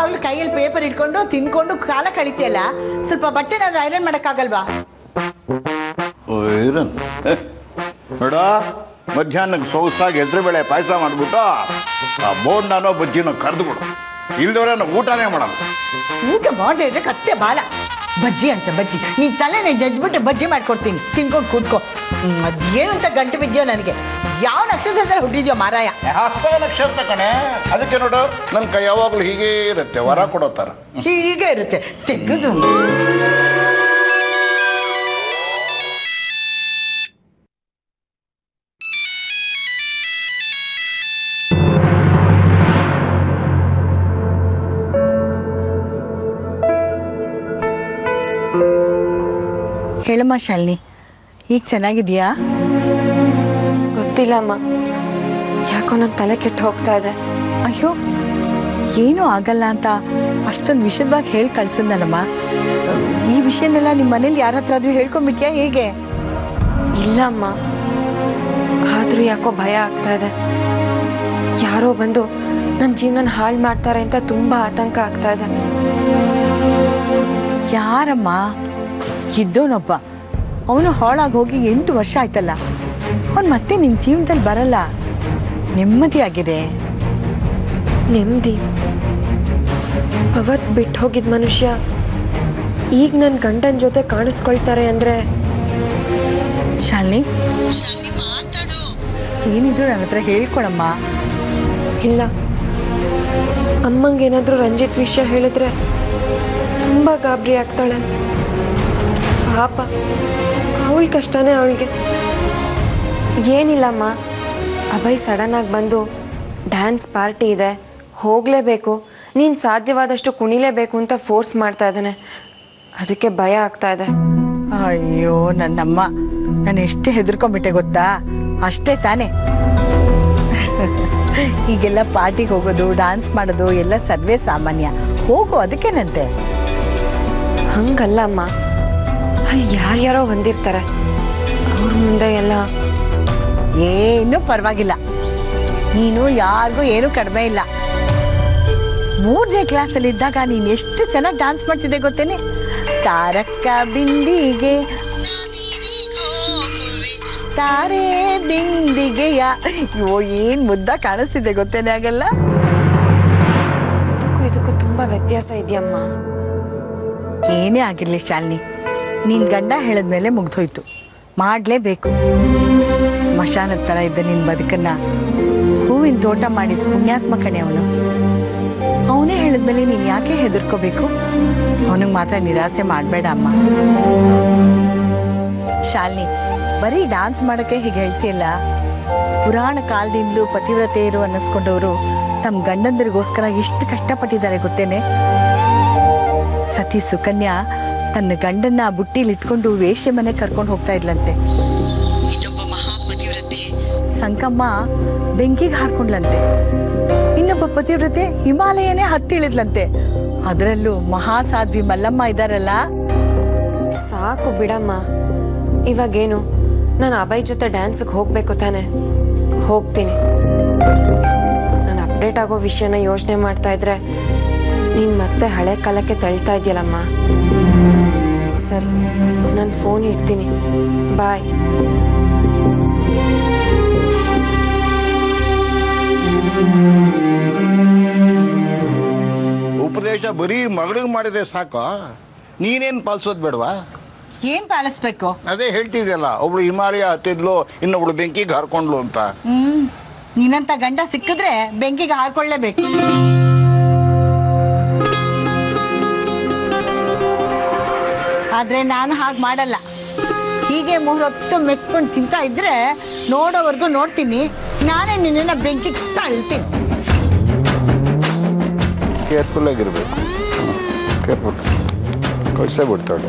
ಯಾವಾಗಲೂ ಕೈಯಲ್ಲಿ ಪೇಪರ್ ಇಟ್ಕೊಂಡು ತಿನ್ಕೊಂಡು ಕಾಲ ಕಳಿತೀಯಲ್ಲ, ಸ್ವಲ್ಪ ಬಟ್ಟೆನಾದ್ರೂ ಐರನ್ ಮಾಡೋಕ್ಕಾಗಲ್ವಾ? ಐರನ್ ನೋಡ, ಮಧ್ಯಾಹ್ನಕ್ಕೆ ಸೊಗಸಾಗಿ ಹೆಸರುಬೇಳೆ ಪಾಯಸ ಮಾಡಿಬಿಟ್ಟು ಆ ಬೋಂಡನೋ ಬಜ್ಜಿನೋ ಕರೆದುಬಿಡು. ಇಲ್ದವ್ರೆ ಊಟನೇ ಮಾಡಲ್ಲ. ಊಟ ಮಾಡದೆ ಇದ್ರೆ ಕತ್ತೆ ಬಾಲ. ಬಜ್ಜಿ ಅಂತ ಬಜ್ಜಿ, ನೀನ್ ತಲೆನೇ ಜಜ್ಬಿಟ್ಟು ಬಜ್ಜಿ ಮಾಡ್ಕೊಡ್ತೀನಿ, ತಿನ್ಕೊಂಡು ಕೂತ್ಕೋ. ಅದೇನಂತ ಗಂಟು ಬಿದ್ದಿಯೋ ನನಗೆ. ಯಾವ ನಕ್ಷತ್ರದಲ್ಲಿ ಹುಟ್ಟಿದ್ಯೋ ಮಾರಾಯ? ನಕ್ಷತ್ರ ಕಣೆ, ಅದಕ್ಕೆ ನೋಡು ನನ್ನ ಕೈ ಯಾವಾಗಲೂ ಹೀಗೆ ಇರುತ್ತೆ, ವರ ಕೊಡೋ ಥರ ಹೀಗೆ ಇರುತ್ತೆ ತೆಗೆದು. ಹೇಳಮ್ಮ ಶಾಲಿನಿ, ಈಗ ಚೆನ್ನಾಗಿದೆಯಾ? ಗೊತ್ತಿಲ್ಲ ಅಮ್ಮ, ಯಾಕೋ ನನ್ನ ತಲೆ ಕೆಟ್ಟು ಹೋಗ್ತಾ ಇದೆ. ಅಯ್ಯೋ, ಏನೂ ಆಗಲ್ಲ ಅಂತ ಅಷ್ಟೊಂದು ವಿಷದವಾಗಿ ಹೇಳಿ ಕಳ್ಸಿದ್ನಲ್ಲಮ್ಮ. ಈ ವಿಷಯನೆಲ್ಲ ನಿಮ್ಮ ಮನೇಲಿ ಯಾರ ಹತ್ರ ಆದ್ರೂ ಹೇಳ್ಕೊಂಡ್ಬಿಟ್ಯಾ ಹೇಗೆ? ಇಲ್ಲ ಅಮ್ಮ, ಆದರೂ ಯಾಕೋ ಭಯ ಆಗ್ತಾ ಇದೆ. ಯಾರೋ ಬಂದು ನನ್ನ ಜೀವನ ಹಾಳು ಮಾಡ್ತಾರೆ ಅಂತ ತುಂಬ ಆತಂಕ ಆಗ್ತಾ ಇದೆ. ಯಾರಮ್ಮ? ಇದ್ದೋನೊಬ್ಬ, ಅವನು ಹಾಳಾಗಿ ಹೋಗಿ 8 ವರ್ಷ ಆಯ್ತಲ್ಲ. ಅವನು ಮತ್ತೆ ನಿನ್ನ ಜೀವನದಲ್ಲಿ ಬರಲ್ಲ. ನೆಮ್ಮದಿ ಆಗಿದೆ. ನೆಮ್ಮದಿ? ಅವತ್ತು ಬಿಟ್ಟು ಹೋಗಿದ್ದ ಮನುಷ್ಯ ಈಗ ನನ್ನ ಗಂಡನ ಜೊತೆ ಕಾಣಿಸ್ಕೊಳ್ತಾರೆ ಅಂದರೆ? ಶಾಲಿನಿ, ಏನಿದ್ರು ನನ್ನ ಹತ್ರ ಹೇಳ್ಕೊಳಮ್ಮ. ಇಲ್ಲ, ಅಮ್ಮಂಗೇನಾದರೂ ರಂಜಿತ್ ವಿಷಯ ಹೇಳಿದ್ರೆ ತುಂಬ ಗಾಬರಿ ಆಗ್ತಾಳೆ. ಪಾಪ, ಅವಳ ಕಷ್ಟನೇ ಅವಳಿಗೆ. ಏನಿಲ್ಲಮ್ಮ, ಅಭಯ್ ಸಡನ್ನಾಗಿ ಬಂದು ಡ್ಯಾನ್ಸ್ ಪಾರ್ಟಿ ಇದೆ, ಹೋಗಲೇಬೇಕು, ನೀನು ಸಾಧ್ಯವಾದಷ್ಟು ಕುಣಿಲೇಬೇಕು ಅಂತ ಫೋರ್ಸ್ ಮಾಡ್ತಾ ಇದ್ದಾನೆ. ಅದಕ್ಕೆ ಭಯ ಆಗ್ತಾ ಇದೆ. ಅಯ್ಯೋ ನನ್ನಮ್ಮ, ನಾನು ಎಷ್ಟು ಹೆದರ್ಕೊಂಡ್ಬಿಟ್ಟೆ ಗೊತ್ತಾ? ಅಷ್ಟೇ ತಾನೇ. ಈಗೆಲ್ಲ ಪಾರ್ಟಿಗೆ ಹೋಗೋದು, ಡ್ಯಾನ್ಸ್ ಮಾಡೋದು ಎಲ್ಲ ಸರ್ವೇ ಸಾಮಾನ್ಯ. ಹೋಗು, ಅದಕ್ಕೇನಂತೆ. ಹಂಗಲ್ಲ ಅಮ್ಮ, ಅಲ್ಲಿ ಯಾರ್ಯಾರೋ ಹೊಂದಿರ್ತಾರೆ, ಅವ್ರ ಮುಂದೆ ಎಲ್ಲ. ಏನೂ ಪರವಾಗಿಲ್ಲ, ನೀನು ಯಾರಿಗೂ ಏನೂ ಕಡಿಮೆ ಇಲ್ಲ. 3ನೇ ಕ್ಲಾಸಲ್ಲಿ ಇದ್ದಾಗ ನೀನು ಎಷ್ಟು ಚೆನ್ನಾಗಿ ಡ್ಯಾನ್ಸ್ ಮಾಡ್ತಿದ್ದೆ ಗೊತ್ತೇನೆ? ತಾರಕ್ಕ ಬಿಂದಿಗೆ ತಾರೆ ಬಿಂದಿಗೆಯ. ಅಯ್ಯೋ, ಏನು ಮುದ್ದ ಕಾಣಿಸ್ತಿದೆ ಗೊತ್ತೇನೆ ಆಗಲ್ಲ. ಅದಕ್ಕೂ ಇದಕ್ಕೂ ತುಂಬ ವ್ಯತ್ಯಾಸ ಇದೆಯಮ್ಮ. ಏನೇ ಆಗಿರಲಿ ಶಾಲಿನಿ, ನಿನ್ನ ಗಂಡ ಹೇಳಿದ್ಮೇಲೆ ಮುಗ್ದೋಯ್ತು, ಮಾಡಲೇಬೇಕು. ಸ್ಮಶಾನದ ಥರ ಇದ್ದ ನಿನ್ನ ಬದುಕನ್ನ ಹೂವಿನ ತೋಟ ಮಾಡಿದ ಪುಣ್ಯಾತ್ಮ ಕಣೆ ಅವನು. ಅವನೇ ಹೇಳಿದ್ಮೇಲೆ ನೀನು ಯಾಕೆ ಹೆದರ್ಕೋಬೇಕು? ಅವನಿಗೆ ಮಾತ್ರ ನಿರಾಸೆ ಮಾಡಬೇಡ ಅಮ್ಮ. ಶಾಲಿನಿ, ಬರೀ ಡ್ಯಾನ್ಸ್ ಮಾಡೋಕ್ಕೆ ಹೀಗೆ ಹೇಳ್ತೀಯಲ್ಲ. ಪುರಾಣ ಕಾಲದಿಂದಲೂ ಪತಿವ್ರತೆಯರು ಅನ್ನಿಸ್ಕೊಂಡವರು ತಮ್ಮ ಗಂಡಂದರಿಗೋಸ್ಕರ ಎಷ್ಟು ಕಷ್ಟಪಟ್ಟಿದ್ದಾರೆ ಗೊತ್ತೇನೆ? ಸತಿ ಸುಕನ್ಯಾ ತನ್ನ ಗಂಡನ್ನ ಬುಟ್ಟಿಲಿಟ್ಕೊಂಡು ವೇಶ್ಯ ಮನೆ ಕರ್ಕೊಂಡು ಹೋಗ್ತಾ ಇದ್ಲಂತೆ. ಇನ್ನೊಬ್ಬ ಮಹಾಪತಿವ್ರತೆ ಸಂಕಮ್ಮ ಬೆಂಕಿಗೆ ಹಾರ್ಕೊಂಡ್ಲಂತೆ. ಇನ್ನೊಬ್ಬ ಪತಿವ್ರತೆ ಹಿಮಾಲಯನೇ ಹತ್ತಿಳಿದ್ಲಂತೆ. ಅದರಲ್ಲೂ ಮಹಾಸಾಧ್ವಿ ಮಲ್ಲಮ್ಮ ಇದ್ದಾರಲ್ಲ. ಸಾಕು ಬಿಡಮ್ಮ, ಇವಾಗೇನು, ನಾನು ಅಭಯ್ ಜೊತೆ ಡ್ಯಾನ್ಸ್ಗೆ ಹೋಗ್ಬೇಕು ತಾನೆ? ಹೋಗ್ತೀನಿ. ನಾನು ಅಪ್ಡೇಟ್ ಆಗೋ ವಿಷಯನ ಯೋಚನೆ ಮಾಡ್ತಾ ಇದ್ರೆ ನೀನು ಮತ್ತೆ ಹಳೆ ಕಾಲಕ್ಕೆ ತಳ್ತಾ ಇದೆಯಲ್ಲಮ್ಮ. ಸರಿ, ನಾನು ಫೋನ್ ಇಡ್ತೀನಿ. ಬಾಯ್. ಉಪದೇಶ ಬರೀ ಮಗಳಿಗೆ ಮಾಡಿದ್ರೆ ಸಾಕು, ನೀನೇನು ಪಾಲಿಸೋದು ಬೇಡವಾ? ಏನ್ ಪಾಲಿಸ್ಬೇಕು? ಅದೇ ಹೇಳ್ತಿದ್ಯಲ್ಲ, ಒಬ್ಳು ಹಿಮಾಲಯ ಹತ್ತಿದ್ಲು, ಇನ್ನೊಬ್ಳು ಬೆಂಕಿಗೆ ಹಾರ್ಕೊಂಡ್ಲು ಅಂತ. ನೀನಂತ ಗಂಡ ಸಿಕ್ಕಿದ್ರೆ ಬೆಂಕಿಗೆ ಹಾರ್ಕೊಳ್ಳೇಬೇಕು. ಆದ್ರೆ ನಾನು ಹಾಗೆ ಮಾಡಲ್ಲ. ಹೀಗೆ 3 ಹೊತ್ತು ಮೆಟ್ಕೊಂಡು ತಿಂತಾ ಇದ್ರೆ ನೋಡೋವರೆಗೂ ನೋಡ್ತೀನಿ, ನಾನೇ ನಿನ್ನ ಬೆಂಕಿಗೆ ತಳ್ತೀನಿ. ಕೇರ್ಫುಲ್ ಆಗಿರ್ಬೇಕು. ಕೇರ್ಫುಲ್ ಕಳ್ಸೇ ಬಿಡ್ತಾಳೆ.